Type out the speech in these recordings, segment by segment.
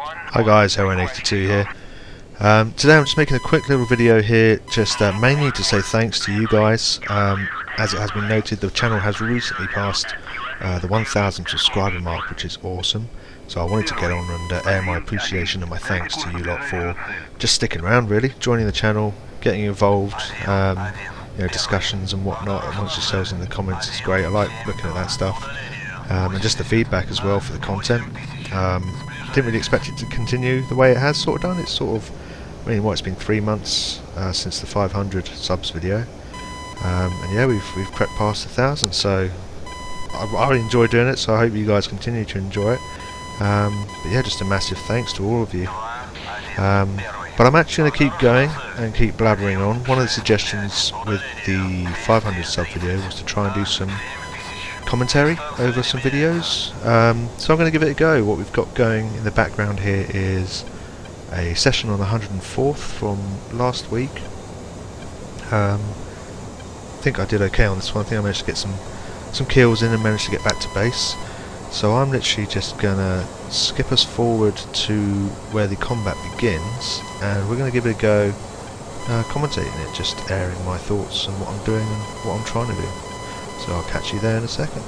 Hi guys, H182 here. Today I'm just making a quick little video here, just mainly to say thanks to you guys. As it has been noted, the channel has recently passed the 1,000 subscriber mark, which is awesome. So I wanted to get on and air my appreciation and my thanks to you lot for just sticking around, really, joining the channel, getting involved, discussions and whatnot amongst yourselves in the comments. It's great. I like looking at that stuff, and just the feedback as well for the content. Didn't really expect it to continue the way it has sort of done. It's sort of, it's been 3 months since the 500 subs video, and yeah, we've crept past 1,000. So I enjoy doing it. So I hope you guys continue to enjoy it. But yeah, just a massive thanks to all of you. But I'm actually going to keep going and keep blabbering on. One of the suggestions with the 500 sub video was to try and do some commentary over some videos, so I'm going to give it a go. What we've got going in the background here is a session on the 104th from last week. I think I did okay on this one. I think I managed to get some kills in and managed to get back to base. So I'm literally just going to skip us forward to where the combat begins, and we're going to give it a go commentating it, just airing my thoughts on what I'm doing and what I'm trying to do. So I'll catch you there in a second.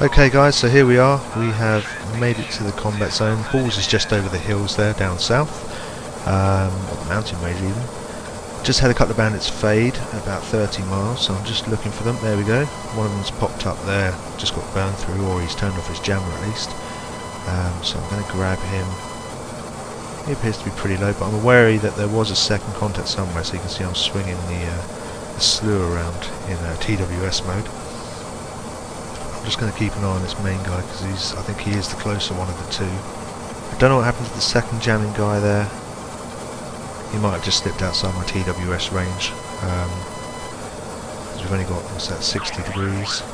Okay guys, so here we are. We have made it to the combat zone. Balls is just over the hills there, down south, or the mountain range even. Just had a couple of bandits fade about 30 miles, so I'm just looking for them. There we go. One of them's popped up there, just got burned through, or he's turned off his jammer at least. So I'm going to grab him. He appears to be pretty low, but I'm wary that there was a second contact somewhere, so you can see I'm swinging the slew around in TWS mode. I'm just going to keep an eye on this main guy, because I think he is the closer one of the two. I don't know what happened to the second jamming guy there. He might have just slipped outside my TWS range, because we've only got, what's that, 60 degrees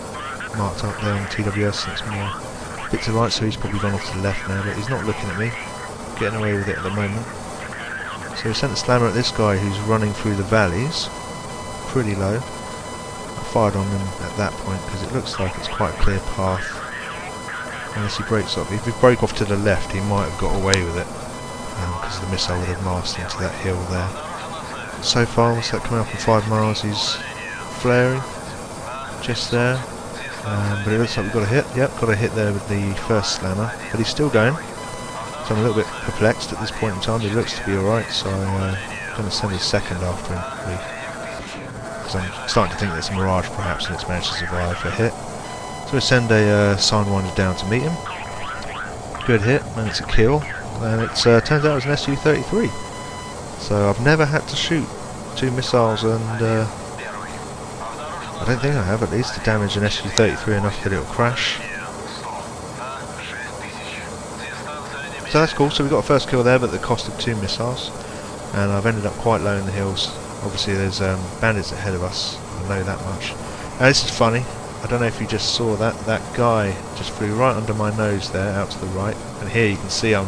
marked up there on the TWS, and it's more a bit to the right, so he's probably gone off to the left now, but he's not looking at me, getting away with it at the moment. So we sent a slammer at this guy who's running through the valleys, pretty low. I fired on him at that point because it looks like it's quite a clear path, unless he breaks off. If he broke off to the left, he might have got away with it, because the missile would have masked into that hill there. So far, what's that coming up in 5 miles? He's flaring just there, but it looks like we've got a hit. Yep, got a hit there with the first slammer, but he's still going. So I'm a little bit perplexed at this point in time. He looks to be alright, so I'm going to send a second after him, because I'm starting to think there's a mirage perhaps, and it's managed to survive a hit. So we send a Sidewinder down to meet him. Good hit, and it's a kill, and it turns out it was an Su-33. So I've never had to shoot 2 missiles, and I don't think I have, at least, to damage an Su-33 enough that it'll crash. So that's cool. So we got a first kill there, but at the cost of 2 missiles, and I've ended up quite low in the hills. Obviously there's bandits ahead of us, I know that much. Now this is funny, I don't know if you just saw that guy just flew right under my nose there, out to the right, and here you can see I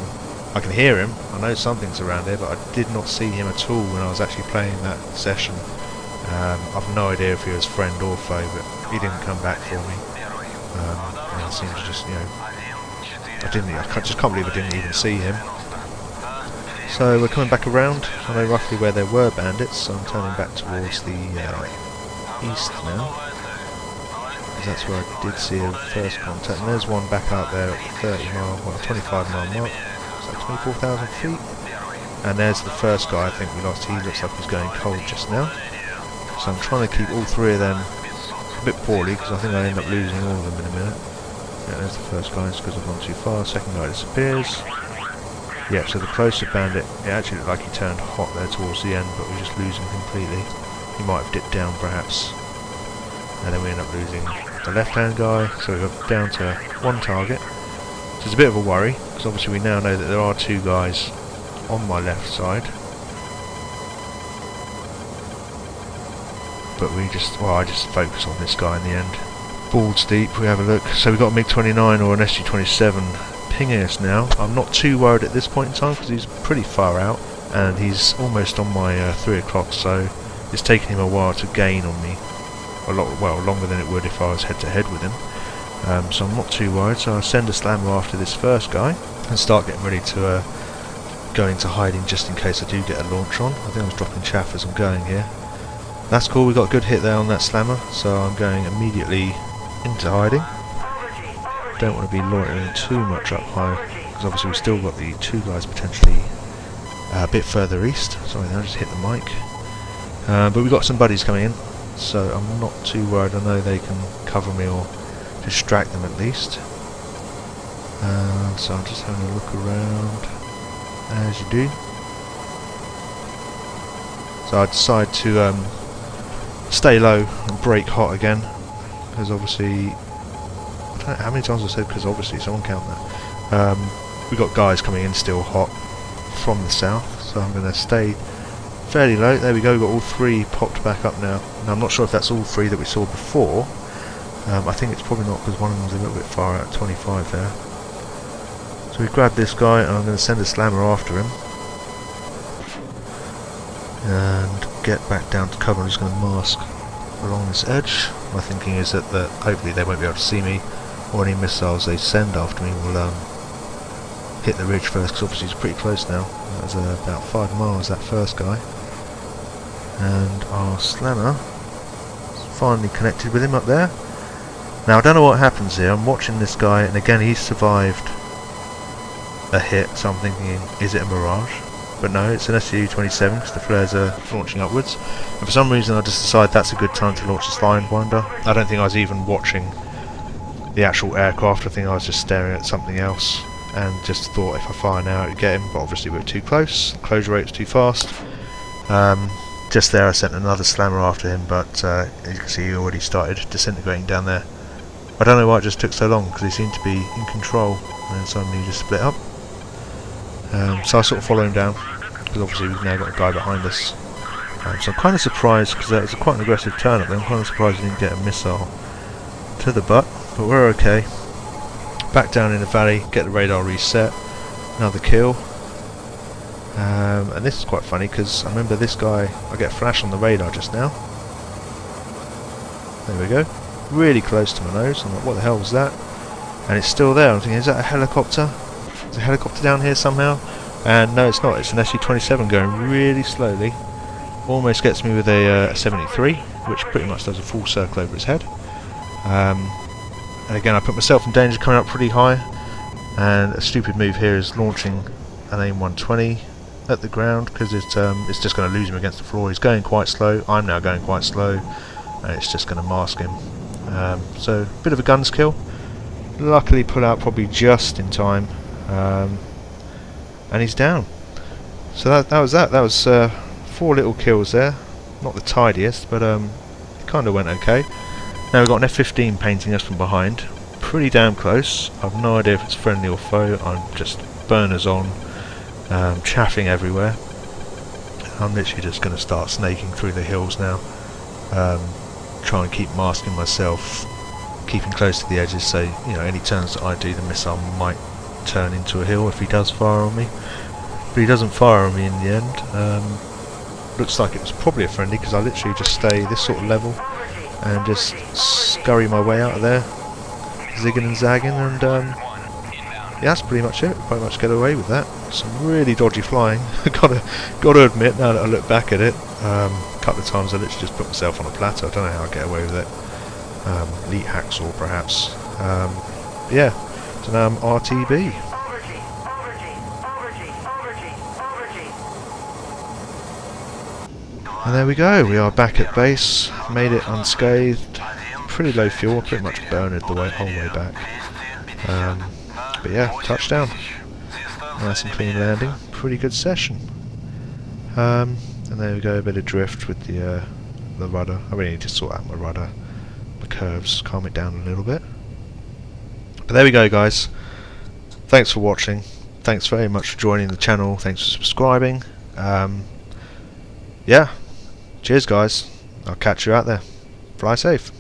can hear him, I know something's around here, but I did not see him at all when I was actually playing that session. I've no idea if he was friend or foe, but he didn't come back for me. And it seems to just, I just can't believe I didn't even see him. So we're coming back around. I know roughly where there were bandits, so I'm turning back towards the east now, because that's where I did see a first contact. And there's one back out there at the 25 mile mark. Is that 24,000 feet? And there's the first guy I think we lost. He looks like he's going cold just now. So I'm trying to keep all 3 of them a bit poorly, because I think I end up losing all of them in a minute. Yeah, there's the first guy, just because I've gone too far. Second guy disappears. Yeah, so the closer bandit, it actually looked like he turned hot there towards the end, but we just lose him completely. He might have dipped down perhaps. And then we end up losing the left-hand guy, so we're down to 1 target. So it's a bit of a worry, because obviously we now know that there are 2 guys on my left side. But I just focus on this guy in the end. Balls deep, we have a look. So we've got a MiG-29 or an Su-27 pinging us now. I'm not too worried at this point in time, because he's pretty far out, and he's almost on my 3 o'clock, so it's taken him a while to gain on me. A lot, well, longer than it would if I was head to head with him. so I'm not too worried. So I'll send a slammer after this first guy and start getting ready to go into hiding just in case I do get a launch on. I think I was dropping chaff as I'm going here. That's cool, we got a good hit there on that slammer, so I'm going immediately into hiding. Don't want to be loitering too much up high, because obviously we've still got the two guys potentially a bit further east. Sorry, I just hit the mic. But we've got some buddies coming in, so I'm not too worried. I know they can cover me or distract them at least. So I'm just having a look around, as you do. So I decide to stay low and break hot again, because obviously, I don't know how many times I said because obviously, someone count that. We've got guys coming in still hot from the south, so I'm going to stay fairly low. There we go, we've got all three popped back up now. Now I'm not sure if that's all three that we saw before. I think it's probably not, because one of them's a little bit far out, 25 there. So we grab this guy and I'm going to send a slammer after him and get back down to cover. I'm just going to mask along this edge. My thinking is that hopefully they won't be able to see me, or any missiles they send after me will hit the ridge first, because obviously it's pretty close now. That was about 5 miles, that first guy. And our slammer is finally connected with him up there. Now I don't know what happens here. I'm watching this guy, and again he's survived a hit, so I'm thinking, is it a mirage? But no, it's an SU-27 because the flares are launching upwards. And for some reason I just decided that's a good time to launch the Sidewinder. I don't think I was even watching the actual aircraft. I think I was just staring at something else and just thought if I fire now it would get him, but obviously we were too close. Closure rate was too fast. Just there I sent another slammer after him, but as you can see he already started disintegrating down there. I don't know why it just took so long, because he seemed to be in control and then suddenly he just split up. So I sort of follow him down, because obviously we've now got a guy behind us. So I'm kind of surprised, because that was quite an aggressive turn up there. I'm kind of surprised we didn't get a missile to the butt, but we're okay. Back down in the valley, get the radar reset, another kill. And this is quite funny, because I remember this guy, I get a flash on the radar just now. There we go. Really close to my nose. I'm like, what the hell was that? And it's still there. I'm thinking, is that a helicopter? Is a helicopter down here somehow? And no, it's not. It's an SU-27 going really slowly. Almost gets me with a 73, which pretty much does a full circle over its head. And again, I put myself in danger coming up pretty high. And a stupid move here is launching an AIM-120 at the ground, because it's just going to lose him against the floor. He's going quite slow. I'm now going quite slow, and it's just going to mask him. So a bit of a guns kill. Luckily put out probably just in time. And he's down. So that was that. That was 4 little kills there. Not the tidiest, but it kind of went okay. Now we've got an F-15 painting us from behind. Pretty damn close. I've no idea if it's friendly or foe. I'm just burners on, chaffing everywhere. I'm literally just going to start snaking through the hills now. Try and keep masking myself, keeping close to the edges, so you know, any turns that I do, the missile might turn into a hill if he does fire on me. But he doesn't fire on me in the end. Looks like it was probably a friendly, because I literally just stay this sort of level and just scurry my way out of there, zigging and zagging, and yeah, that's pretty much it. Pretty much get away with that. Some really dodgy flying. gotta admit, now that I look back at it, a couple of times I literally just put myself on a plateau. I don't know how I get away with it. Elite hacksaw perhaps. Yeah, so now I'm RTB. And there we go, we are back at base, made it unscathed, pretty low fuel, pretty much burned the whole way back. But yeah, touchdown. Nice and clean landing, pretty good session. And there we go, a bit of drift with the rudder. I really need to sort out my rudder, the curves, calm it down a little bit. But there we go guys, thanks for watching, thanks very much for joining the channel, thanks for subscribing. Yeah, cheers guys, I'll catch you out there, fly safe.